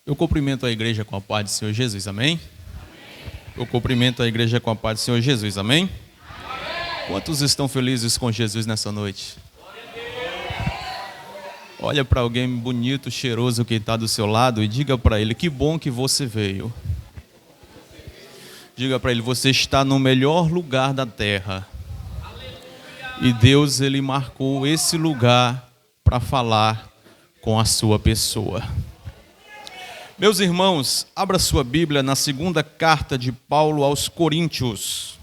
Eu cumprimento a igreja com a paz do Senhor Jesus, amém? Eu cumprimento a igreja com a paz do Senhor Jesus, amém? Quantos estão felizes com Jesus nessa noite? Olha para alguém bonito, cheiroso que está do seu lado e diga para ele, que bom que você veio. Diga para ele, você está no melhor lugar da terra. E Deus, Ele marcou esse lugar para falar com a sua pessoa. Meus irmãos, abra sua Bíblia na segunda carta de Paulo aos Coríntios.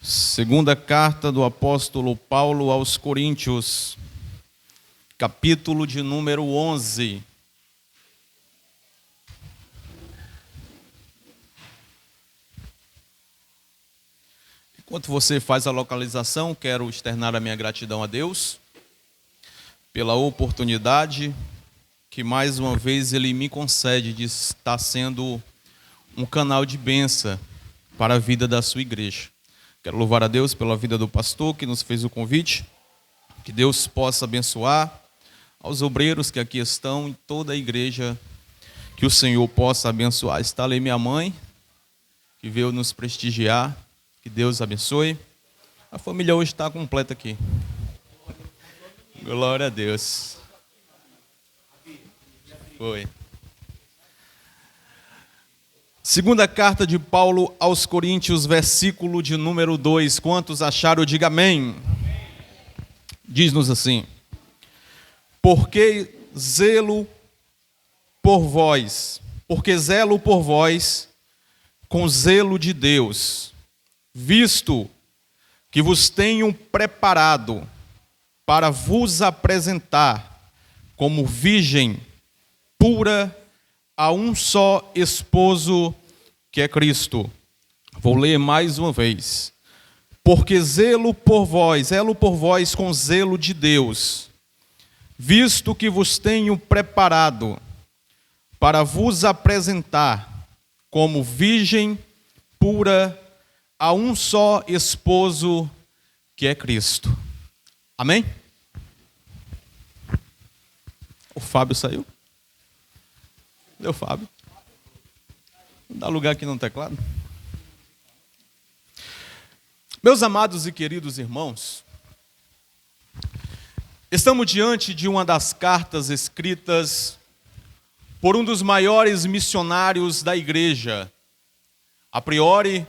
Segunda carta do apóstolo Paulo aos Coríntios, capítulo de número 11. Enquanto você faz a localização, quero externar a minha gratidão a Deus pela oportunidade que mais uma vez Ele me concede de estar sendo um canal de bênção para a vida da sua igreja. Quero louvar a Deus pela vida do pastor que nos fez o convite, que Deus possa abençoar aos obreiros que aqui estão e toda a igreja, que o Senhor possa abençoar. Está ali minha mãe, que veio nos prestigiar, que Deus abençoe. A família hoje está completa aqui. Glória a Deus. Foi. Segunda carta de Paulo aos Coríntios, versículo de número 2. Quantos acharam? Diga amém. Diz-nos assim: porque zelo por vós com zelo de Deus, visto que vos tenho preparado para vos apresentar como virgem pura a um só esposo, que é Cristo. Vou ler mais uma vez. Porque zelo por vós com zelo de Deus, visto que vos tenho preparado para vos apresentar como virgem pura a um só esposo, que é Cristo. Amém? O Fábio saiu? Cadê o Fábio? Dá lugar aqui no teclado. Meus amados e queridos irmãos, estamos diante de uma das cartas escritas por um dos maiores missionários da igreja. A priori,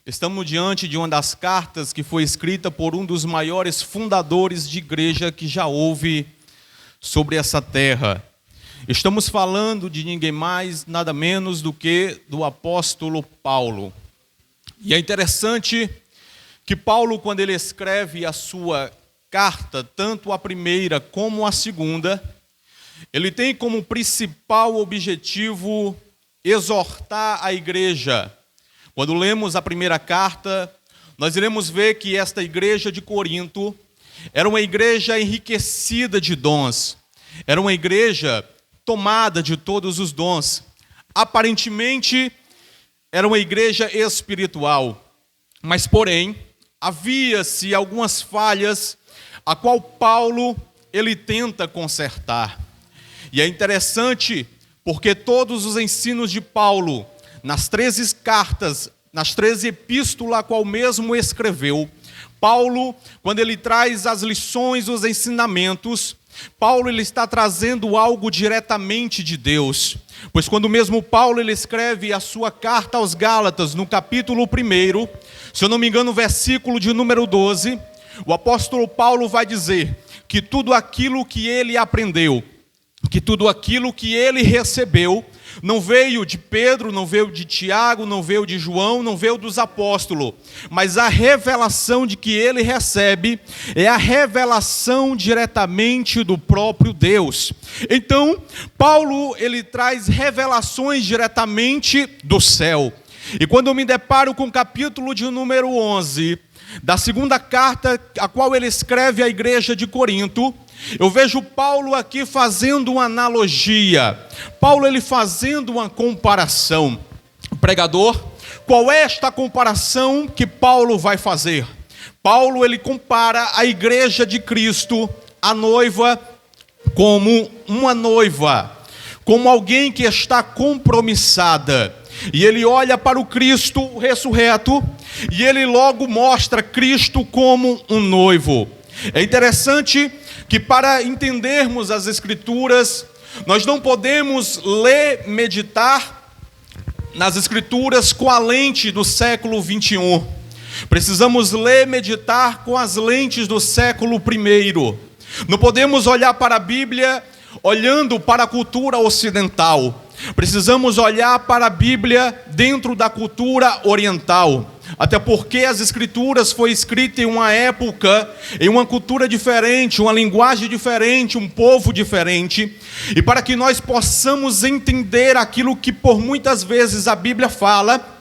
estamos diante de uma das cartas que foi escrita por um dos maiores fundadores de igreja que já houve sobre essa terra. Estamos falando de ninguém mais, nada menos do que do apóstolo Paulo. E é interessante que Paulo, quando ele escreve a sua carta, tanto a primeira como a segunda, ele tem como principal objetivo exortar a igreja. Quando lemos a primeira carta, nós iremos ver que esta igreja de Corinto era uma igreja enriquecida de dons. Era uma igreja tomada de todos os dons. Aparentemente, era uma igreja espiritual. Mas, porém, havia-se algumas falhas a qual Paulo ele tenta consertar. E é interessante porque todos os ensinos de Paulo, nas 13 cartas, nas 13 epístolas a qual mesmo escreveu, Paulo, quando ele traz as lições, os ensinamentos, Paulo ele está trazendo algo diretamente de Deus. Pois quando mesmo Paulo ele escreve a sua carta aos Gálatas, no capítulo 1, se eu não me engano, versículo de número 12, o apóstolo Paulo vai dizer que tudo aquilo que ele aprendeu, que tudo aquilo que ele recebeu, não veio de Pedro, não veio de Tiago, não veio de João, não veio dos apóstolos, mas a revelação de que ele recebe é a revelação diretamente do próprio Deus. Então, Paulo, ele traz revelações diretamente do céu. E quando eu me deparo com o capítulo de número 11, da segunda carta, a qual ele escreve à igreja de Corinto, eu vejo Paulo aqui fazendo uma analogia. Paulo ele fazendo uma comparação. Pregador, qual é esta comparação que Paulo vai fazer? Paulo ele compara a igreja de Cristo, a noiva, como uma noiva, como alguém que está compromissada. E ele olha para o Cristo ressurreto e ele logo mostra Cristo como um noivo. É interessante que para entendermos as Escrituras, nós não podemos meditar nas Escrituras com a lente do século 21. Precisamos meditar com as lentes do século 1. Não podemos olhar para a Bíblia olhando para a cultura ocidental. Precisamos olhar para a Bíblia dentro da cultura oriental. Até porque as Escrituras foi escrita em uma época, em uma cultura diferente, uma linguagem diferente, um povo diferente. E para que nós possamos entender aquilo que por muitas vezes a Bíblia fala,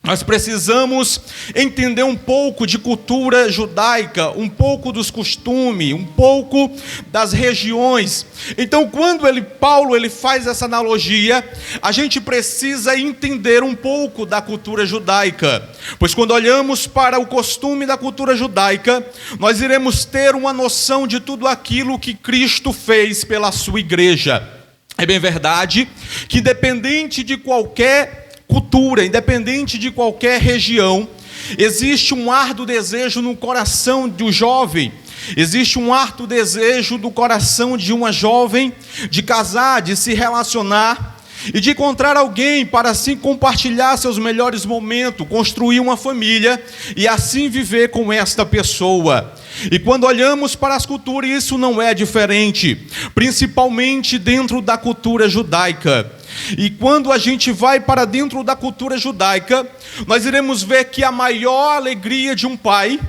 nós precisamos entender um pouco de cultura judaica, um pouco dos costumes, um pouco das regiões. Então, quando Paulo faz essa analogia, a gente precisa entender um pouco da cultura judaica. Pois quando olhamos para o costume da cultura judaica, nós iremos ter uma noção de tudo aquilo que Cristo fez pela sua igreja. É bem verdade que independente de qualquer cultura, independente de qualquer região, existe um árduo desejo no coração do jovem, existe um árduo desejo do coração de uma jovem de casar, de se relacionar e de encontrar alguém para assim compartilhar seus melhores momentos, construir uma família e assim viver com esta pessoa. E quando olhamos para as culturas, isso não é diferente, principalmente dentro da cultura judaica. E quando a gente vai para dentro da cultura judaica, nós iremos ver que a maior alegria de um pai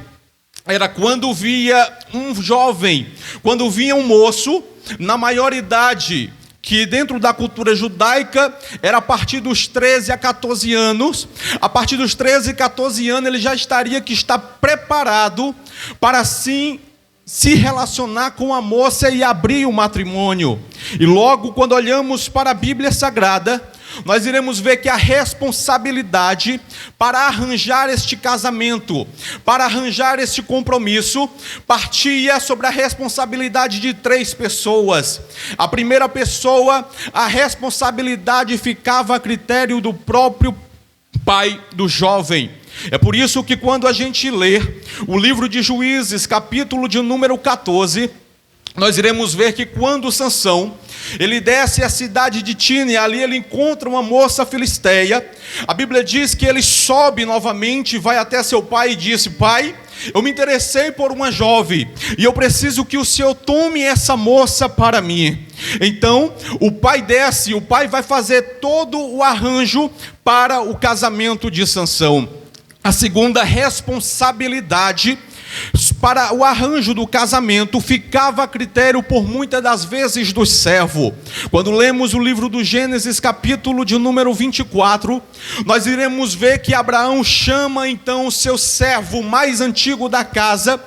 era quando via um jovem, quando via um moço na maioridade, que dentro da cultura judaica era a partir dos 13 a 14 anos. A partir dos 13 e 14 anos ele já estaria que está preparado para assim se relacionar com a moça e abrir o matrimônio. E logo quando olhamos para a Bíblia Sagrada, nós iremos ver que a responsabilidade para arranjar este casamento, para arranjar este compromisso, partia sobre a responsabilidade de 3 pessoas. A primeira pessoa, a responsabilidade ficava a critério do próprio pai do jovem. É por isso que quando a gente lê o livro de Juízes, capítulo de número 14, nós iremos ver que quando Sansão, ele desce à cidade de Tine, ali ele encontra uma moça filisteia. A Bíblia diz que ele sobe novamente, vai até seu pai e disse: pai, eu me interessei por uma jovem, e eu preciso que o Senhor tome essa moça para mim. Então, o pai desce, o pai vai fazer todo o arranjo para o casamento de Sansão. A segunda responsabilidade para o arranjo do casamento ficava a critério por muitas das vezes do servo. Quando lemos o livro do Gênesis, capítulo de número 24, nós iremos ver que Abraão chama então o seu servo mais antigo da casa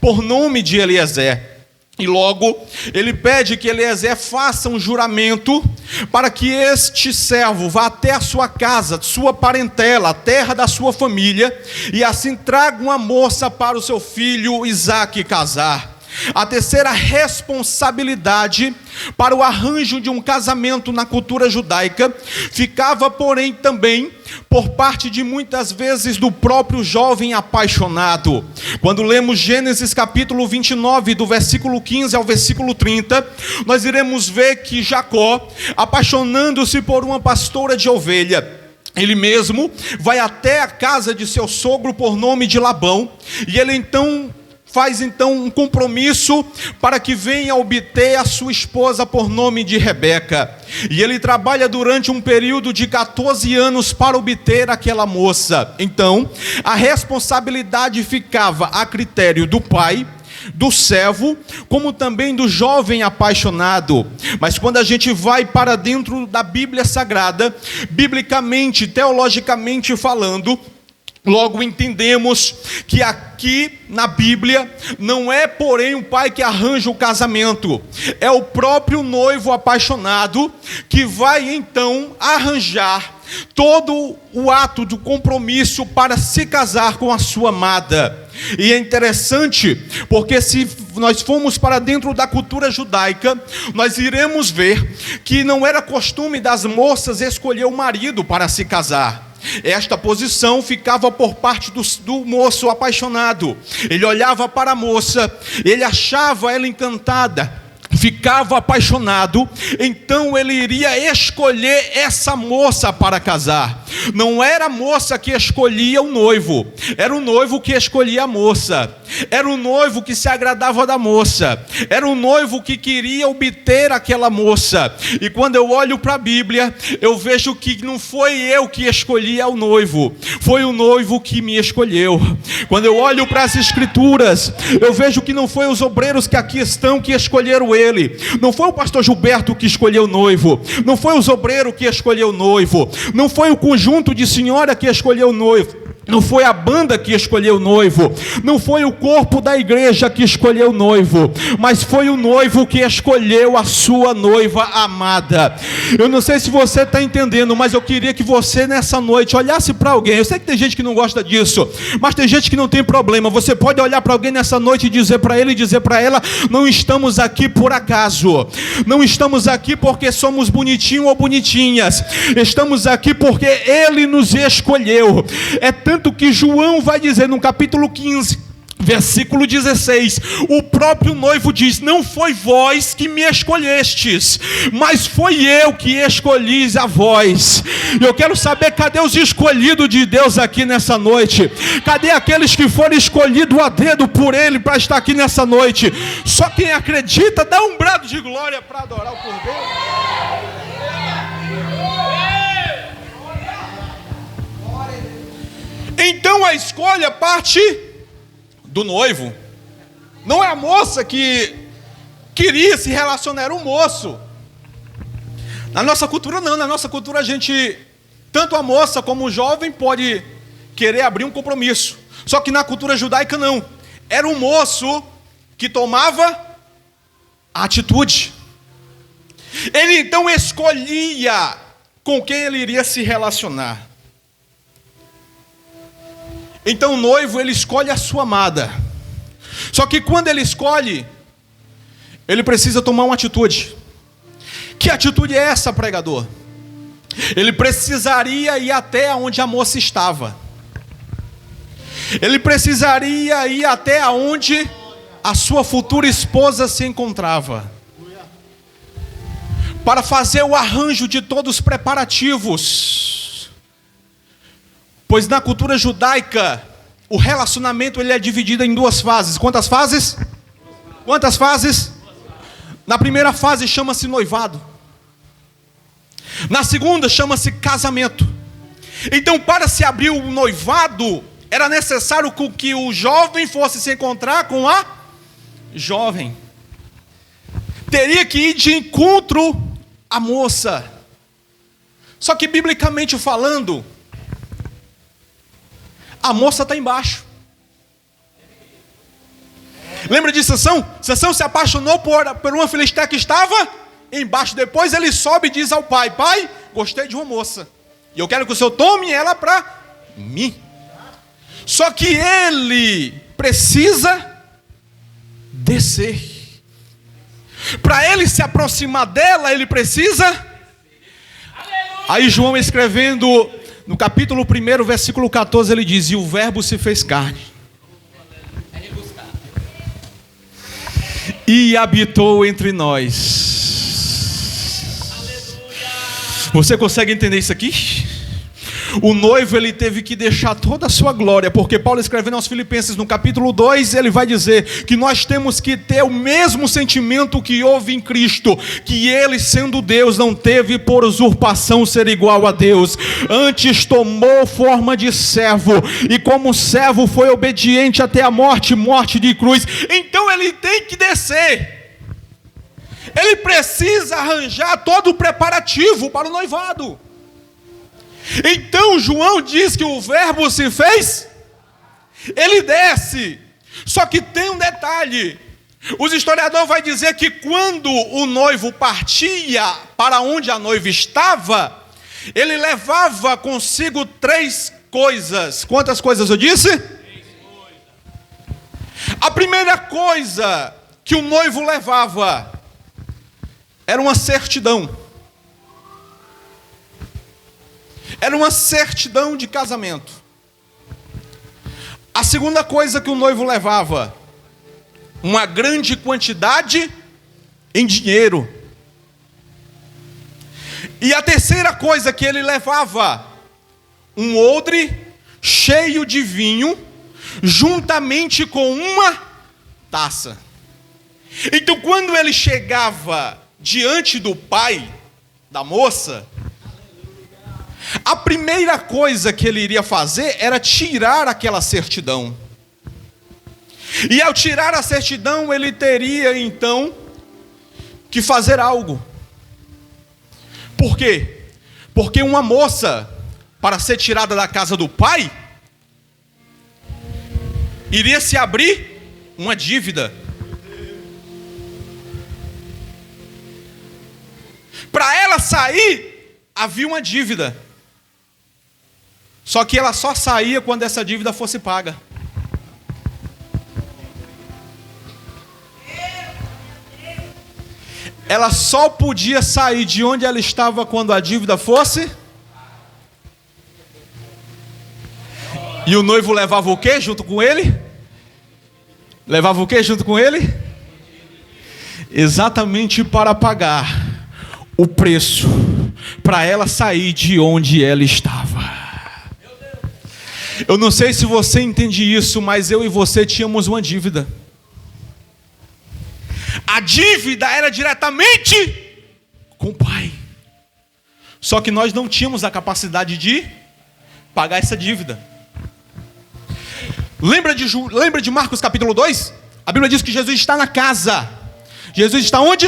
por nome de Eliezer. E logo ele pede que Eliezer faça um juramento para que este servo vá até a sua casa, sua parentela, a terra da sua família, e assim traga uma moça para o seu filho Isaque casar. A terceira responsabilidade para o arranjo de um casamento na cultura judaica ficava, porém, também por parte de muitas vezes do próprio jovem apaixonado. Quando lemos Gênesis capítulo 29, do versículo 15 ao versículo 30, nós iremos ver que Jacó, apaixonando-se por uma pastora de ovelha, ele mesmo vai até a casa de seu sogro por nome de Labão, e ele faz um compromisso para que venha obter a sua esposa por nome de Rebeca. E ele trabalha durante um período de 14 anos para obter aquela moça. Então, a responsabilidade ficava a critério do pai, do servo, como também do jovem apaixonado. Mas quando a gente vai para dentro da Bíblia Sagrada, biblicamente, teologicamente falando, logo entendemos que aqui na Bíblia não é, porém, o pai que arranja o casamento, é o próprio noivo apaixonado que vai então arranjar todo o ato do compromisso para se casar com a sua amada. E é interessante, porque se nós formos para dentro da cultura judaica, nós iremos ver que não era costume das moças escolher o marido para se casar. Esta posição ficava por parte do moço apaixonado. Ele olhava para a moça, ele achava ela encantada, ficava apaixonado, então ele iria escolher essa moça para casar. Não era a moça que escolhia o noivo, era o noivo que escolhia a moça. Era o noivo que se agradava da moça, era o noivo que queria obter aquela moça. E quando eu olho para a Bíblia, eu vejo que não foi eu que escolhi o noivo, foi o noivo que me escolheu. Quando eu olho para as Escrituras, eu vejo que não foi os obreiros que aqui estão que escolheram ele, não foi o pastor Gilberto que escolheu o noivo, não foi os obreiros que escolheu o noivo, não foi o conjunto de senhora que escolheu o noivo, não foi a banda que escolheu o noivo, não foi o corpo da igreja que escolheu o noivo, mas foi o noivo que escolheu a sua noiva amada. Eu não sei se você está entendendo, mas eu queria que você nessa noite olhasse para alguém. Eu sei que tem gente que não gosta disso, mas tem gente que não tem problema. Você pode olhar para alguém nessa noite e dizer para ele e dizer para ela: não estamos aqui por acaso, não estamos aqui porque somos bonitinhos ou bonitinhas, estamos aqui porque ele nos escolheu. É tanto que João vai dizer no capítulo 15, versículo 16, o próprio noivo diz: não foi vós que me escolhestes, mas foi eu que escolhi a vós. E eu quero saber, cadê os escolhidos de Deus aqui nessa noite? Cadê aqueles que foram escolhidos a dedo por Ele para estar aqui nessa noite? Só quem acredita dá um brado de glória para adorar o Cordeiro. Então a escolha parte do noivo. Não é a moça que queria se relacionar, era o moço. Na nossa cultura não, na nossa cultura a gente, tanto a moça como o jovem pode querer abrir um compromisso. Só que na cultura judaica não. Era o moço que tomava a atitude. Ele então escolhia com quem ele iria se relacionar. Então o noivo, ele escolhe a sua amada. Só que quando ele escolhe, ele precisa tomar uma atitude. Que atitude é essa, pregador? Ele precisaria ir até onde a moça estava. Ele precisaria ir até onde a sua futura esposa se encontrava, para fazer o arranjo de todos os preparativos. Pois na cultura judaica, o relacionamento ele é dividido em duas fases. Quantas fases? Quantas fases? Na primeira fase chama-se noivado. Na segunda chama-se casamento. Então, para se abrir o noivado, era necessário que o jovem fosse se encontrar com a jovem. Teria que ir de encontro à moça. Só que, biblicamente falando, a moça está embaixo. Lembra de Sansão? Sansão se apaixonou por uma filisteia que estava embaixo. Depois ele sobe e diz ao pai: pai, gostei de uma moça, e eu quero que o senhor tome ela para mim. Só que ele precisa descer. Para ele se aproximar dela, ele precisa. Aí João escrevendo no capítulo 1, versículo 14, ele diz: e o verbo se fez carne e habitou entre nós. Você consegue entender isso aqui? O noivo, ele teve que deixar toda a sua glória, porque Paulo, escrevendo aos Filipenses no capítulo 2, ele vai dizer que nós temos que ter o mesmo sentimento que houve em Cristo, que ele, sendo Deus, não teve por usurpação ser igual a Deus, antes tomou forma de servo, e como servo foi obediente até a morte, morte de cruz. Então ele tem que descer, ele precisa arranjar todo o preparativo para o noivado. Então João diz que o verbo se fez, ele desce. Só que tem um detalhe: os historiadores vão dizer que quando o noivo partia para onde a noiva estava, ele levava consigo 3 coisas. Quantas coisas eu disse? A primeira coisa que o noivo levava era uma certidão. Era uma certidão de casamento. A segunda coisa que o noivo levava, uma grande quantidade em dinheiro. E a terceira coisa que ele levava, um odre cheio de vinho, juntamente com uma taça. Então, quando ele chegava diante do pai da moça, a primeira coisa que ele iria fazer era tirar aquela certidão. E ao tirar a certidão, ele teria então que fazer algo. Por quê? Porque uma moça, para ser tirada da casa do pai, iria se abrir uma dívida. Para ela sair, havia uma dívida. Só que ela só saía quando essa dívida fosse paga. Ela só podia sair de onde ela estava quando a dívida fosse. E o noivo levava o quê junto com ele? Levava o quê junto com ele? Exatamente para pagar o preço, para ela sair de onde ela estava. Eu não sei se você entende isso, mas eu e você tínhamos uma dívida. A dívida era diretamente com o pai. Só que nós não tínhamos a capacidade de pagar essa dívida. Lembra de Marcos capítulo 2? A Bíblia diz que Jesus está na casa. Jesus está onde?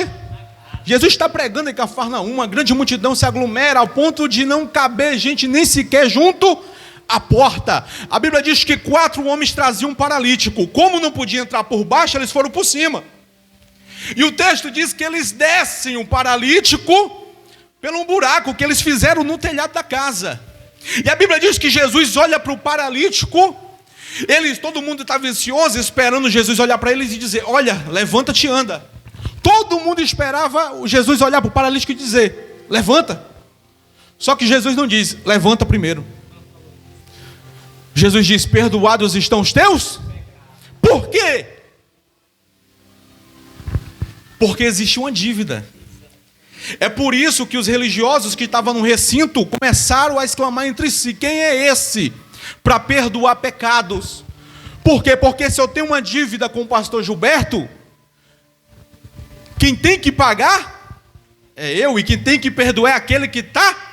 Jesus está pregando em Cafarnaum. Uma grande multidão se aglomera ao ponto de não caber gente nem sequer junto à porta. A Bíblia diz que 4 homens traziam um paralítico. Como não podia entrar por baixo, eles foram por cima. E o texto diz que eles descem o paralítico pelo buraco que eles fizeram no telhado da casa. E a Bíblia diz que Jesus olha para o paralítico. Todo mundo estava ansioso, esperando Jesus olhar para eles e dizer: olha, levanta-te e anda. Todo mundo esperava Jesus olhar para o paralítico e dizer: levanta. Só que Jesus não diz: levanta primeiro. Jesus diz: perdoados estão os teus? Por quê? Porque existe uma dívida. É por isso que os religiosos que estavam no recinto começaram a exclamar entre si: quem é esse para perdoar pecados? Por quê? Porque se eu tenho uma dívida com o pastor Gilberto, quem tem que pagar é eu, e quem tem que perdoar é aquele que está.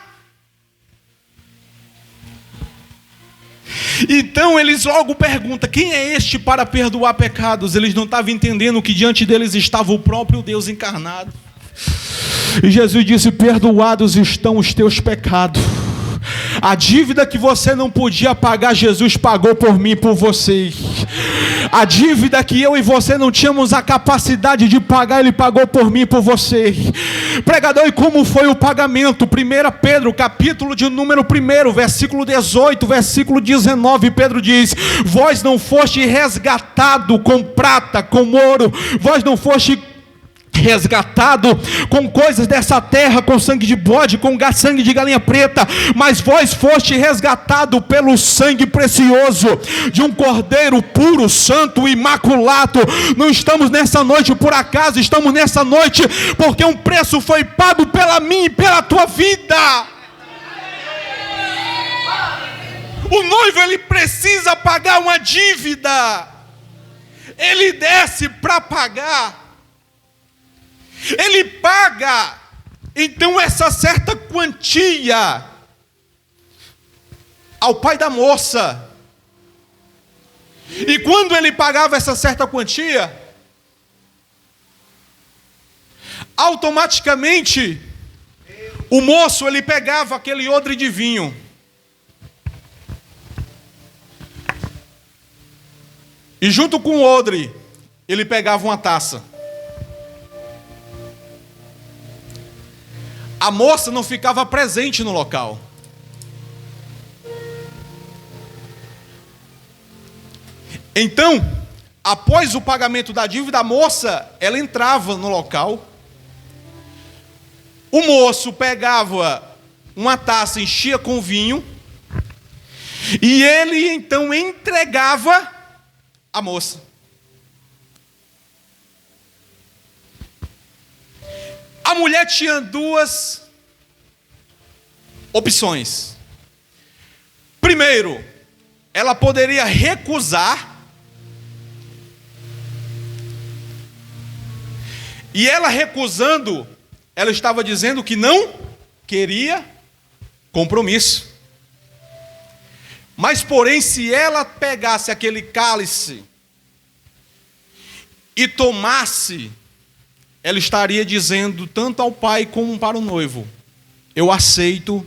Então eles logo perguntam: quem é este para perdoar pecados? Eles não estavam entendendo que diante deles estava o próprio Deus encarnado. E Jesus disse: perdoados estão os teus pecados. A dívida que você não podia pagar, Jesus pagou por mim e por você. A dívida que eu e você não tínhamos a capacidade de pagar, Ele pagou por mim e por você. Pregador, e como foi o pagamento? 1 Pedro, capítulo de número 1, versículo 18, versículo 19, Pedro diz: vós não foste resgatado com prata, com ouro, vós não foste resgatado com coisas dessa terra, com sangue de bode, com sangue de galinha preta, mas vós foste resgatado pelo sangue precioso de um cordeiro puro, santo, imaculado. Não estamos nessa noite por acaso, estamos nessa noite porque um preço foi pago pela minha e pela tua vida. O noivo, ele precisa pagar uma dívida. Ele desce para pagar. Ele paga, então, essa certa quantia ao pai da moça. E quando ele pagava essa certa quantia, automaticamente o moço, ele pegava aquele odre de vinho, e junto com o odre ele pegava uma taça. A moça não ficava presente no local. Então, após o pagamento da dívida, a moça, ela entrava no local. O moço pegava uma taça, enchia com vinho, e ele então entregava a moça. A mulher tinha duas opções. Primeiro, ela poderia recusar, e ela recusando, ela estava dizendo que não queria compromisso. Mas, porém, se ela pegasse aquele cálice e tomasse, ela estaria dizendo tanto ao pai como para o noivo: eu aceito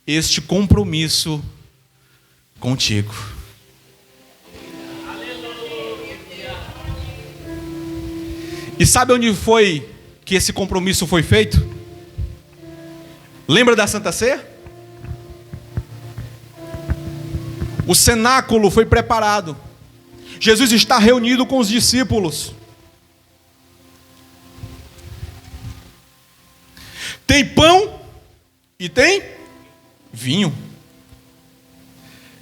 este compromisso contigo. E sabe onde foi que esse compromisso foi feito? Lembra da Santa Ceia? O cenáculo foi preparado. Jesus está reunido com os discípulos. Tem pão e tem vinho.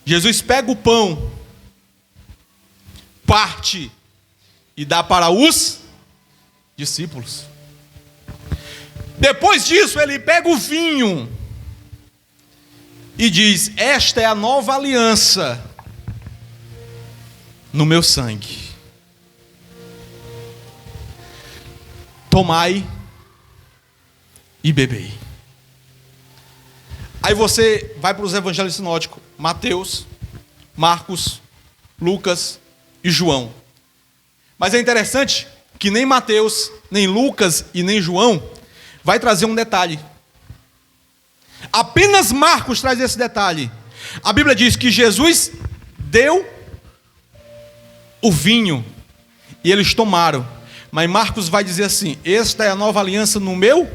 Jesus pega o pão, parte e dá para os discípulos. Depois disso, ele pega o vinho e diz: esta é a nova aliança no meu sangue. Tomai e bebei. Aí você vai para os evangelhos sinóticos: Mateus, Marcos, Lucas e João. Mas é interessante que nem Mateus, nem Lucas e nem João vai trazer um detalhe. Apenas Marcos traz esse detalhe. A Bíblia diz que Jesus deu o vinho e eles tomaram. Mas Marcos vai dizer assim: esta é a nova aliança no meu.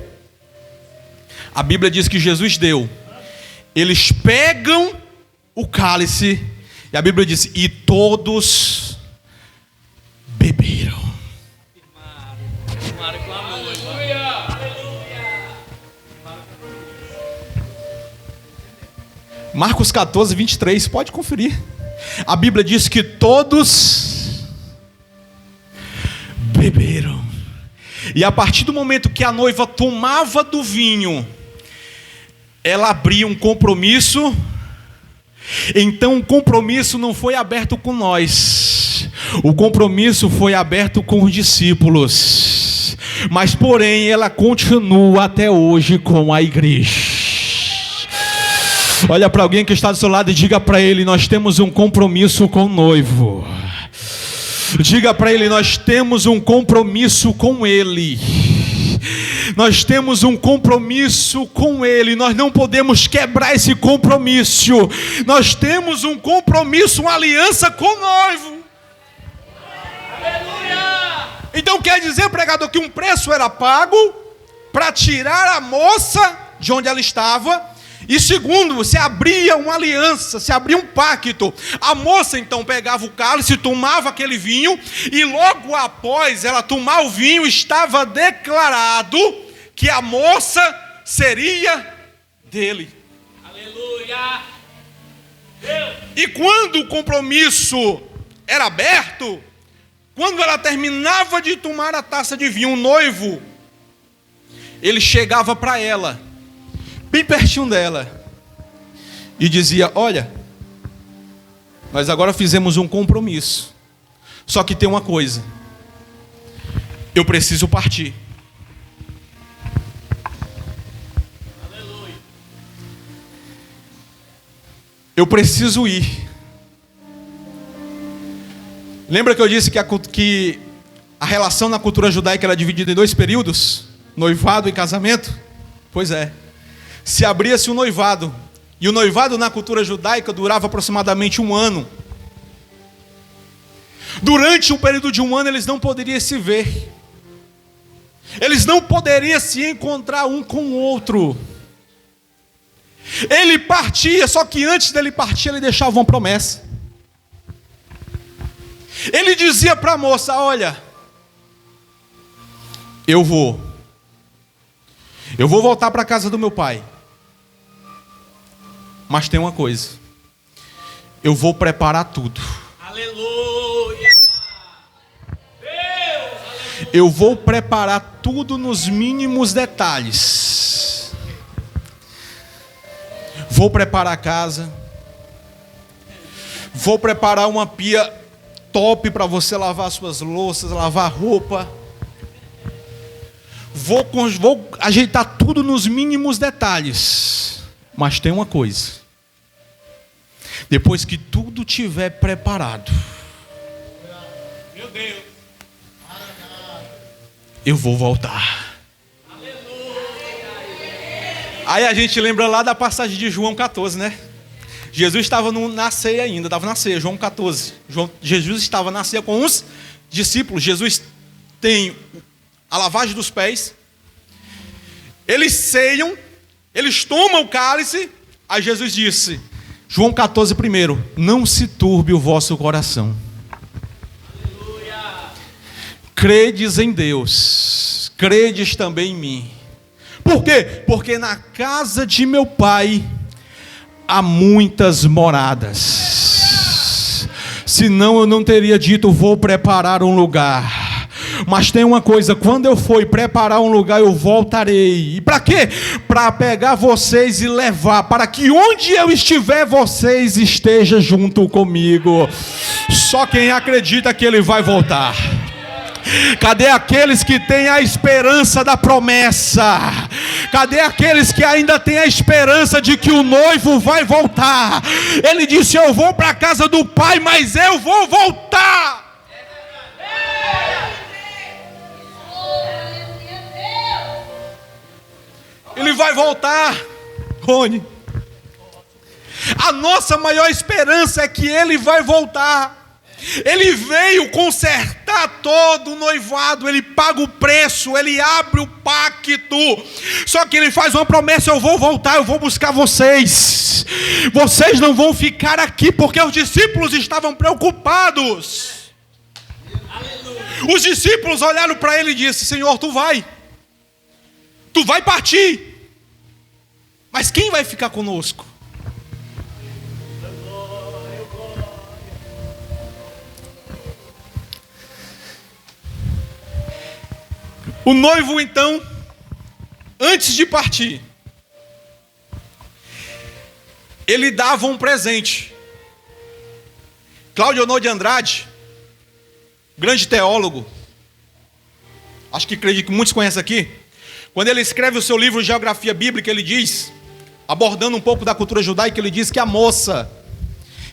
A Bíblia diz que Jesus deu. Eles pegam o cálice e a Bíblia diz: e todos beberam. Marcos 14, 23, pode conferir. A Bíblia diz que todos beberam. E a partir do momento que a noiva tomava do vinho, ela abria um compromisso. Então o compromisso não foi aberto com nós, o compromisso foi aberto com os discípulos. Mas porém ela continua até hoje com a igreja. Olha para alguém que está do seu lado e diga para ele: nós temos um compromisso com o noivo. Diga para ele: nós temos um compromisso com ele. Nós temos um compromisso com ele. Nós não podemos quebrar esse compromisso. Nós temos um compromisso, uma aliança com o noivo. Aleluia! Então quer dizer, pregador, que um preço era pago para tirar a moça de onde ela estava. E segundo, se abria uma aliança, se abria um pacto. A moça então pegava o cálice, tomava aquele vinho, e logo após ela tomar o vinho, estava declarado que a moça seria dele. Aleluia! E quando o compromisso era aberto, quando ela terminava de tomar a taça de vinho, o noivo, ele chegava para ela, bem pertinho dela, e dizia: olha, nós agora fizemos um compromisso, só que tem uma coisa, eu preciso partir. Aleluia. Eu preciso ir. Lembra que eu disse que a relação na cultura judaica era dividida em dois períodos? Noivado e casamento? Pois é. Se abria-se o noivado, e o noivado na cultura judaica durava aproximadamente 1 ano. Durante um período de 1 ano eles não poderiam se ver, eles não poderiam se encontrar um com o outro. Ele partia, só que antes dele partir ele deixava uma promessa. Ele dizia para a moça: olha, eu vou voltar para a casa do meu pai, mas tem uma coisa, eu vou preparar tudo. Aleluia! Deus! Eu vou preparar tudo nos mínimos detalhes. Vou preparar a casa, vou preparar uma pia top para você lavar suas louças, lavar roupa. Vou ajeitar tudo nos mínimos detalhes. Mas tem uma coisa: depois que tudo estiver preparado, Meu Deus! eu vou voltar. Aí a gente lembra lá da passagem de João 14, né? Jesus estava na ceia ainda, estava na ceia, João 14. Jesus estava na ceia com os discípulos. Jesus tem a lavagem dos pés. Eles ceiam, eles tomam o cálice. Aí Jesus disse, João 14 primeiro: não se turbe o vosso coração. Aleluia! Credes em Deus, credes também em mim. Por quê? Porque na casa de meu pai há muitas moradas. Senão eu não teria dito: vou preparar um lugar. Mas tem uma coisa: quando eu for preparar um lugar, eu voltarei. E para quê? Para pegar vocês e levar, para que onde eu estiver, vocês estejam junto comigo. Só quem acredita que ele vai voltar. Cadê aqueles que têm a esperança da promessa? Cadê aqueles que ainda têm a esperança de que o noivo vai voltar? Ele disse: eu vou para a casa do pai, mas eu vou voltar. Ele vai voltar. Rony, a nossa maior esperança é que ele vai voltar. Ele veio consertar todo o noivado, ele paga o preço, ele abre o pacto. Só que ele faz uma promessa: eu vou voltar, eu vou buscar vocês. Vocês não vão ficar aqui, porque os discípulos estavam preocupados. Aleluia. Os discípulos olharam para ele e disseram: Senhor, tu vai partir, mas quem vai ficar conosco? O noivo então, antes de partir, ele dava um presente. Cláudio Honor de Andrade, grande teólogo, acho que acredito que muitos conhecem aqui, quando ele escreve o seu livro Geografia Bíblica, ele diz, abordando um pouco da cultura judaica, ele diz que a moça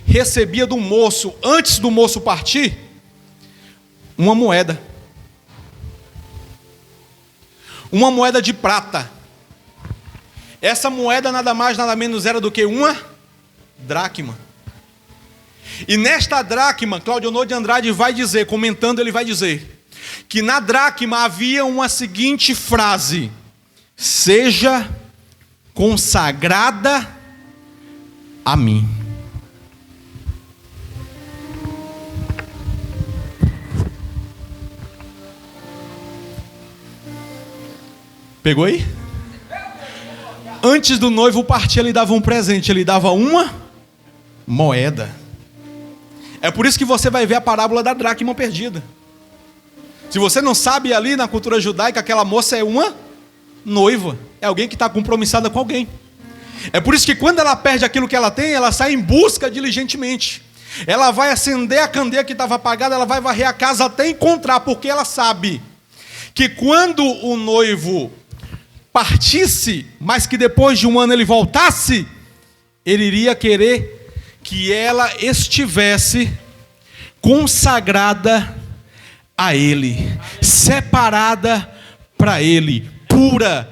recebia do moço, antes do moço partir, uma moeda. Uma moeda de prata. Essa moeda nada mais, nada menos era do que uma dracma. E nesta dracma, Cláudio Honor de Andrade vai dizer, comentando, ele vai dizer que na dracma havia uma seguinte frase: seja consagrada a mim. Pegou aí? Antes do noivo partir, ele dava um presente, ele dava uma moeda. É por isso que você vai ver a parábola da dracma perdida. Se você não sabe, ali na cultura judaica, aquela moça é uma noiva, é alguém que está compromissada com alguém. É por isso que quando ela perde aquilo que ela tem, ela sai em busca diligentemente. Ela vai acender a candeia que estava apagada, ela vai varrer a casa até encontrar, porque ela sabe que quando o noivo partisse, mas que depois de um ano ele voltasse, ele iria querer que ela estivesse consagrada a ele, separada para ele, pura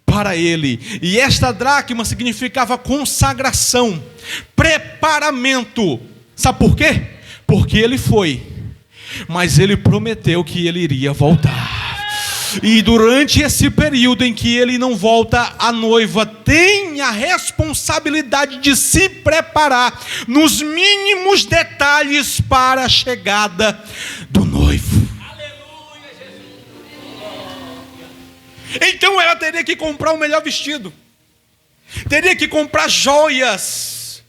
para ele. E esta dracma significava consagração, preparamento. Sabe por quê? Porque ele foi, mas ele prometeu que ele iria voltar. E durante esse período em que ele não volta, a noiva tem a responsabilidade de se preparar nos mínimos detalhes para a chegada do noivo. Aleluia, Jesus. Então ela teria que comprar o melhor vestido, teria que comprar joias,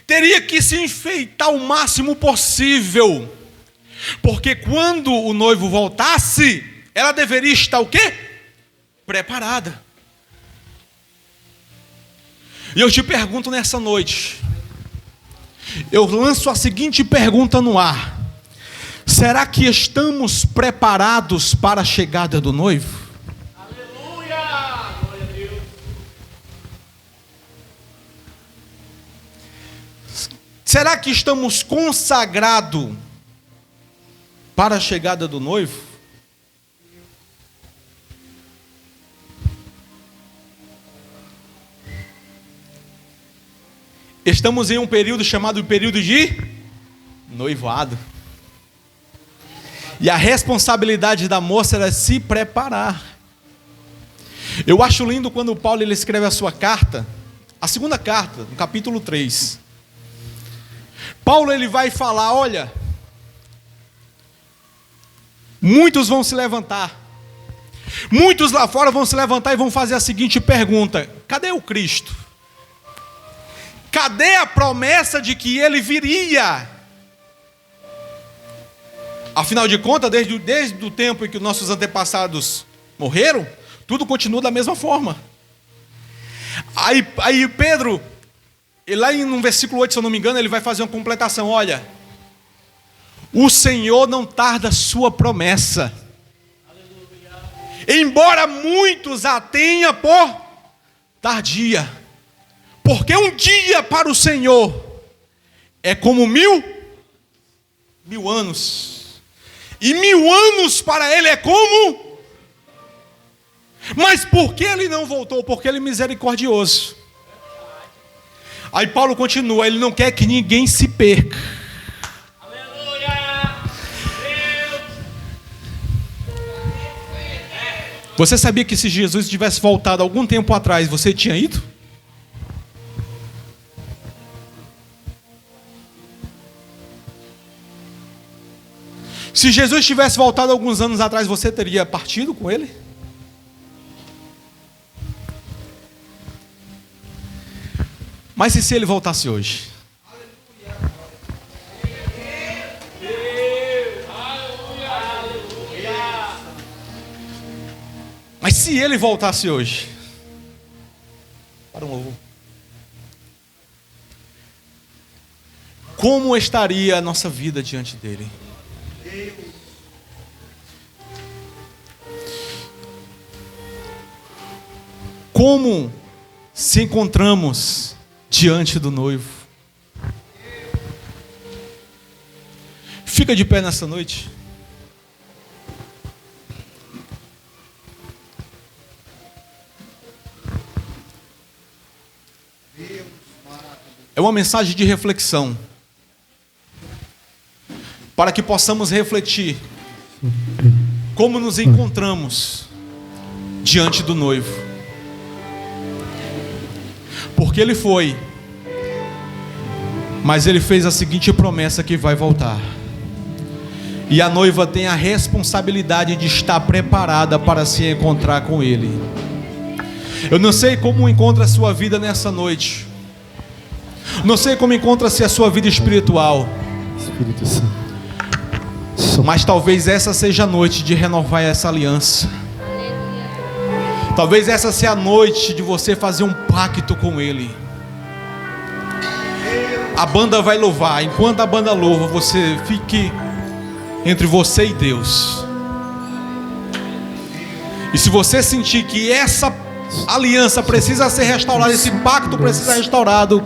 teria que se enfeitar o máximo possível, porque quando o noivo voltasse, ela deveria estar o quê? Preparada. E eu te pergunto nessa noite, eu lanço a seguinte pergunta no ar: será que estamos preparados para a chegada do noivo? Aleluia. Glória a Deus. Será que estamos consagrados para a chegada do noivo? Estamos em um período chamado período de noivado. E a responsabilidade da moça era se preparar. Eu acho lindo quando Paulo ele escreve a sua carta, a segunda carta, no capítulo 3. Paulo ele vai falar, olha, muitos vão se levantar. Muitos lá fora vão se levantar e vão fazer a seguinte pergunta: cadê o Cristo? Cadê a promessa de que ele viria? Afinal de contas, desde o tempo em que nossos antepassados morreram, tudo continua da mesma forma. Aí Pedro, lá no versículo 8, se eu não me engano, ele vai fazer uma completação. Olha, o Senhor não tarda a sua promessa, embora muitos a tenham por tardia. Porque um dia para o Senhor é como mil anos. E 1000 anos para Ele é como... Mas por que Ele não voltou? Porque Ele é misericordioso. Aí Paulo continua, Ele não quer que ninguém se perca. Aleluia. Você sabia que se Jesus tivesse voltado algum tempo atrás, você tinha ido? Se Jesus tivesse voltado alguns anos atrás, você teria partido com Ele? Mas e se Ele voltasse hoje? Mas se Ele voltasse hoje? Para um novo. Como estaria a nossa vida diante dEle? Como se encontramos diante do noivo? Fica de pé nessa noite. É uma mensagem de reflexão, para que possamos refletir como nos encontramos diante do noivo. Porque Ele foi, mas Ele fez a seguinte promessa: que vai voltar. E a noiva tem a responsabilidade de estar preparada para se encontrar com Ele. Eu não sei como encontra a sua vida nessa noite. Não sei como encontra-se a sua vida espiritual. Espírito Santo. Mas talvez essa seja a noite de renovar essa aliança. Talvez essa seja a noite de você fazer um pacto com Ele. A banda vai louvar. Enquanto a banda louva, você fique entre você e Deus. E se você sentir que essa aliança precisa ser restaurada, esse pacto precisa ser restaurado,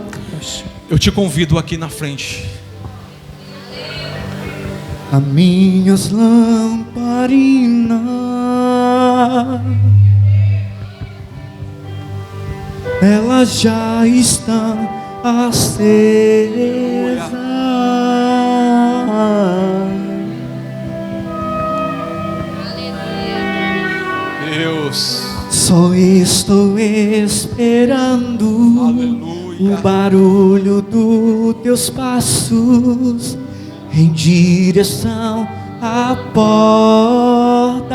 eu te convido aqui na frente. As minhas lamparinas, elas já estão acesas. Deus. Só estou esperando Aleluia. o barulho dos teus passos em direção à porta.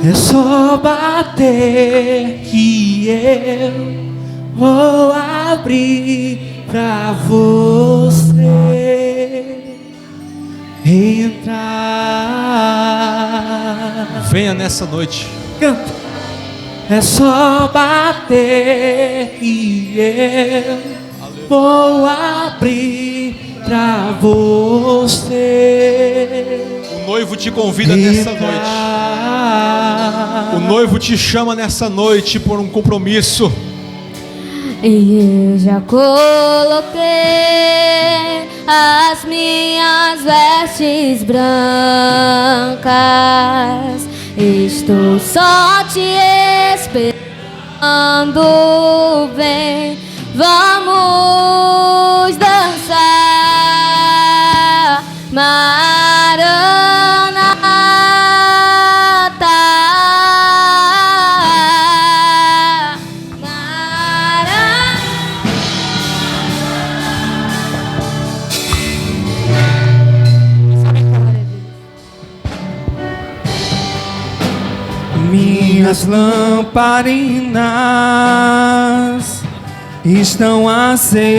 É só bater que eu vou abrir pra você entrar. Venha nessa noite. Canta. É só bater e eu vou abrir pra você. O noivo te convida nessa noite. O noivo te chama nessa noite por um compromisso. E eu já coloquei as minhas vestes brancas. Estou só te esperando. Vem, vamos dançar. Minhas lamparinas estão acesas.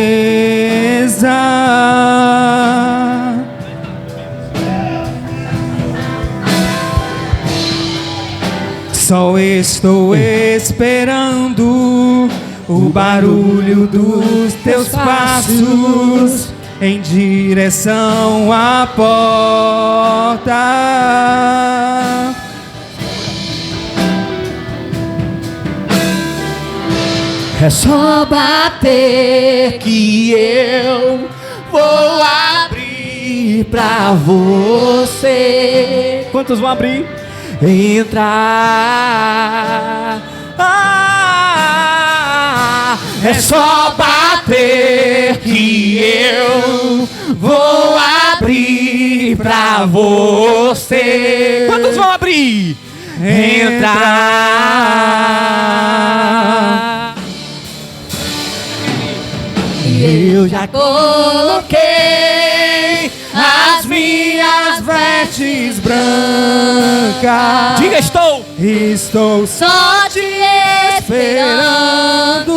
Só estou esperando o barulho dos teus passos em direção à porta. É só bater que eu vou abrir pra você. Quantos vão abrir? Entrar. É só bater que eu vou abrir pra você. Quantos vão abrir? Entrar. Eu já coloquei as minhas vestes brancas. Diga, estou Só te esperando.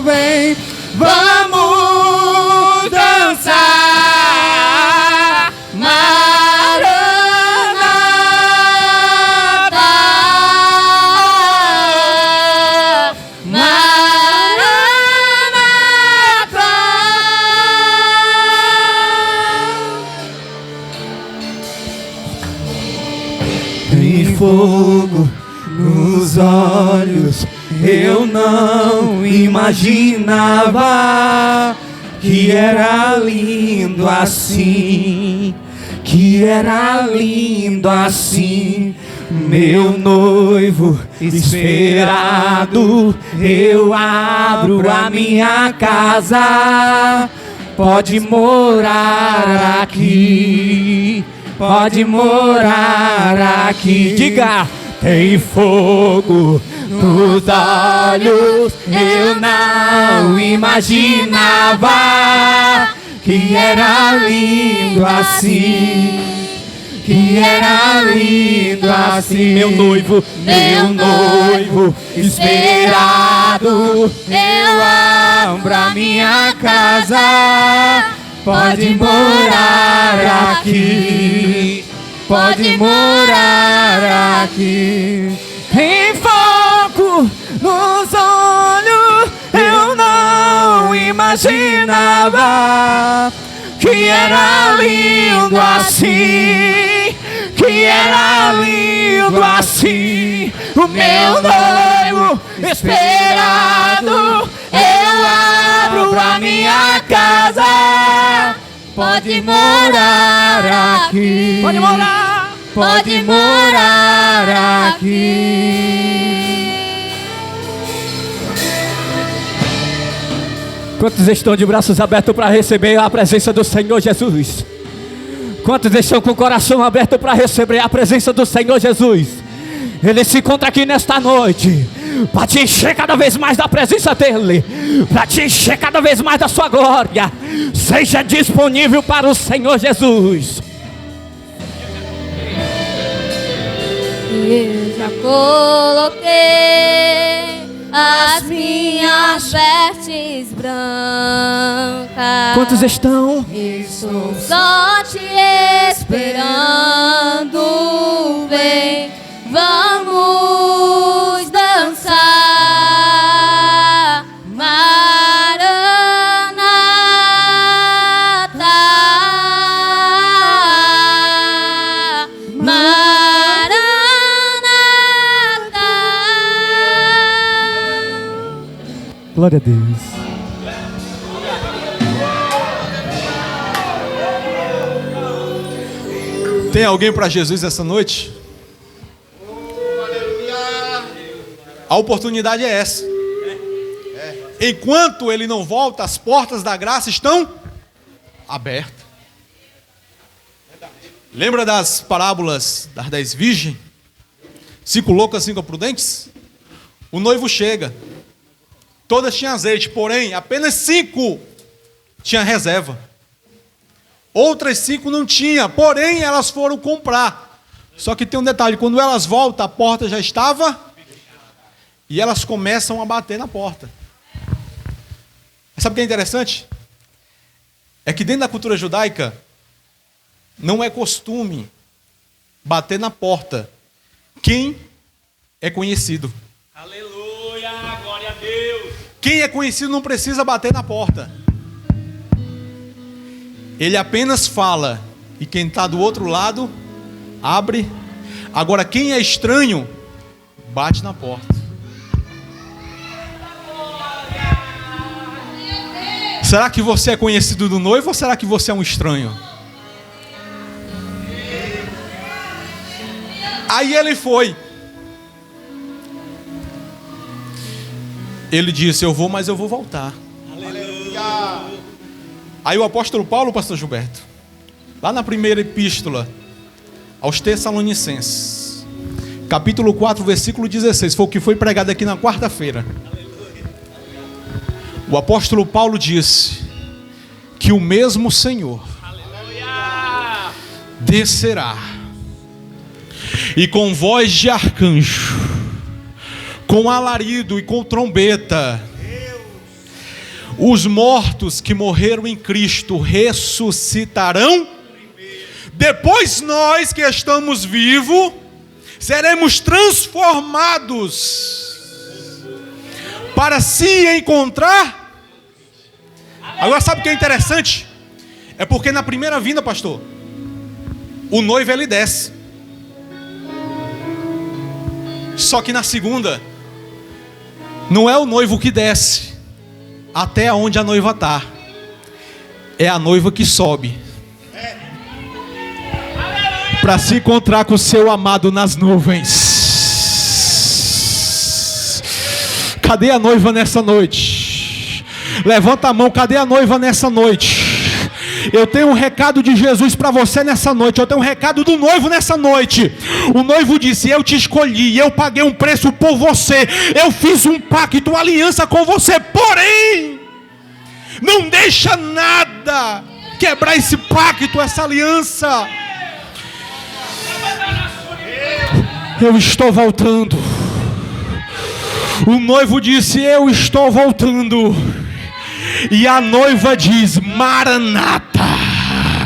Vem, vamos dançar. Tem fogo nos olhos, eu não imaginava que era lindo assim, que era lindo assim. Meu noivo esperado, eu abro a minha casa, pode morar aqui. Pode morar aqui. Diga, tem fogo nos olhos. Eu não imaginava que era lindo assim. Que era lindo assim. Meu noivo esperado, eu abro a minha casa. Pode morar aqui, pode morar aqui. Tem fogo nos olhos, eu não imaginava que era lindo assim, que era lindo assim. O meu noivo esperado, eu abro a minha casa. Pode morar aqui. Pode morar. Pode morar aqui. Quantos estão de braços abertos para receber a presença do Senhor Jesus? Quantos estão com o coração aberto para receber a presença do Senhor Jesus? Ele se encontra aqui nesta noite para te encher cada vez mais da presença dEle, para te encher cada vez mais da sua glória. Seja disponível para o Senhor Jesus. Eu já coloquei as minhas vestes brancas. Quantos estão? Estou só te esperando. Vem, vamos dançar. Glória a Deus. Tem alguém para Jesus essa noite? A oportunidade é essa. Enquanto ele não volta, as portas da graça estão abertas. Lembra das parábolas das 10 virgens? 5 loucas, 5 prudentes? O noivo chega. Todas tinham azeite, porém apenas 5 tinham reserva. Outras 5 não tinham, porém elas foram comprar. Só que tem um detalhe, quando elas voltam, a porta já estava e elas começam a bater na porta. Sabe o que é interessante? É que dentro da cultura judaica não é costume bater na porta quem é conhecido. Aleluia, glória a Deus. Quem é conhecido não precisa bater na porta. Ele apenas fala e quem está do outro lado abre. Agora quem é estranho bate na porta. Será que você é conhecido do noivo ou será que você é um estranho? Aí ele foi. Ele disse, eu vou, mas eu vou voltar. Aleluia. Aí o apóstolo Paulo, pastor Gilberto, lá na primeira epístola aos Tessalonicenses, capítulo 4, versículo 16, foi o que foi pregado aqui na quarta-feira. O apóstolo Paulo disse que o mesmo Senhor descerá e com voz de arcanjo, com alarido e com trombeta, os mortos que morreram em Cristo ressuscitarão. Depois nós que estamos vivos seremos transformados para se encontrar. Agora sabe o que é interessante? É porque na primeira vinda, pastor, o noivo ele desce. Só que na segunda não é o noivo que desce até onde a noiva está, é a noiva que sobe para se encontrar com o seu amado nas nuvens. Cadê a noiva nessa noite? Levanta a mão, cadê a noiva nessa noite? Eu tenho um recado de Jesus para você nessa noite. Eu tenho um recado do noivo nessa noite. O noivo disse, eu te escolhi, eu paguei um preço por você, eu fiz um pacto, uma aliança com você. Porém, não deixa nada quebrar esse pacto, essa aliança. Eu estou voltando. O noivo disse, eu estou voltando. E a noiva diz, Maranata.